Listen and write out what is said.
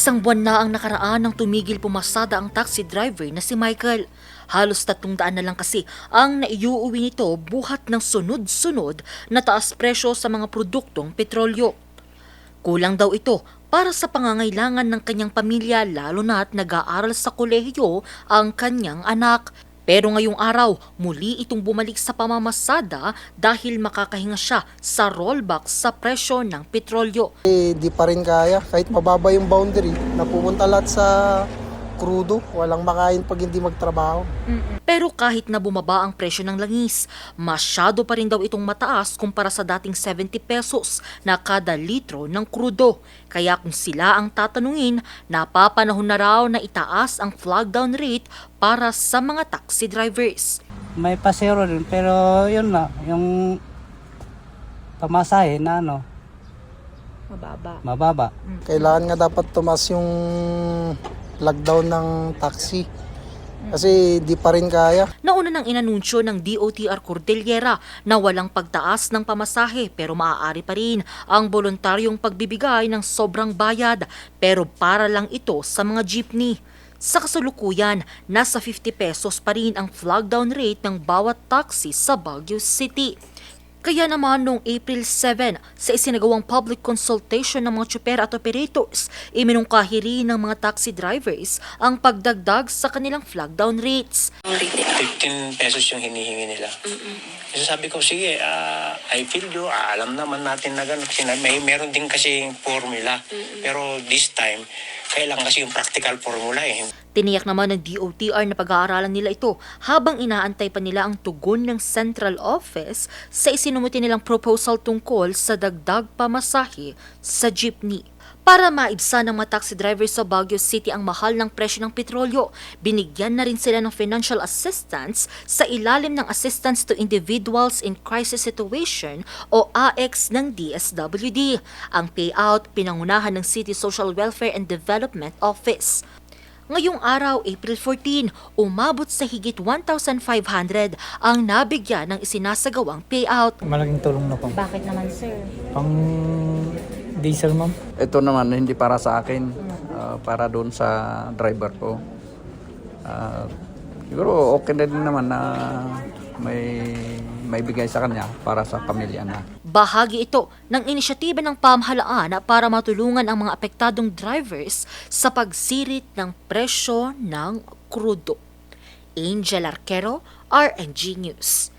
Isang buwan na ang nakaraan nang tumigil pumasada ang taxi driver na si Michael. Halos 300 na lang kasi ang naiuuwi nito buhat ng sunod-sunod na taas presyo sa mga produktong petrolyo. Kulang daw ito para sa pangangailangan ng kanyang pamilya lalo na't nag-aaral sa kolehiyo ang kanyang anak. Pero ngayong araw, muli itong bumalik sa pamamasada dahil makakahinga siya sa rollback sa presyo ng petrolyo. Di pa rin kaya, kahit mababa yung boundary, napupunta lahat sa krudo, walang makain pag hindi magtrabaho. Pero kahit na bumaba ang presyo ng langis, masyado pa rin daw itong mataas kumpara sa dating 70 pesos na kada litro ng krudo. Kaya kung sila ang tatanungin, napapanahon na raw na itaas ang flag down rate para sa mga taxi drivers. May pasero rin, pero yun na, yung pamasahe na mababa. Kailangan nga dapat tumas yung lockdown ng taxi. Kasi di pa rin kaya. Nauna nang inanunsyo ng DOTR Cordillera na walang pagtaas ng pamasahe pero maaari pa rin ang voluntaryong pagbibigay ng sobrang bayad pero para lang ito sa mga jeepney. Sa kasalukuyan, nasa 50 pesos pa rin ang flag down rate ng bawat taxi sa Baguio City. Kaya naman noong April 7, sa isinagawang public consultation ng mga tsuper at operators, iminungkahi rin ng mga taxi drivers ang pagdagdag sa kanilang flag down rates. 15 pesos yung hinihingi nila. So sabi ko, sige, I feel you, alam naman natin na gano'n. Kasi meron din kasi formula. Pero this time, kailangan kasi yung practical formula eh. Tiniyak naman ng DOTR na pag-aaralan nila ito habang inaantay pa nila ang tugon ng Central Office sa isinumuti nilang proposal tungkol sa dagdag pamasahe sa jeepney. Para maibsan ng mga taxi drivers sa Baguio City ang mahal ng presyo ng petrolyo, binigyan na rin sila ng financial assistance sa ilalim ng Assistance to Individuals in Crisis Situation o AX ng DSWD. Ang payout pinangunahan ng City Social Welfare and Development Office. Ngayong araw, April 14, umabot sa higit 1,500 ang nabigyan ng isinasagawang payout. Malaking tulong na po. Bakit naman, sir? Pang diesel, ma'am. Ito naman hindi para sa akin, para doon sa driver ko. Siguro okay na din naman na may bigay sa kanya para sa pamilya na. Bahagi ito ng inisyatiba ng pamahalaan para matulungan ang mga apektadong drivers sa pagsirit ng presyo ng krudo. Angel Arquero, RNG News.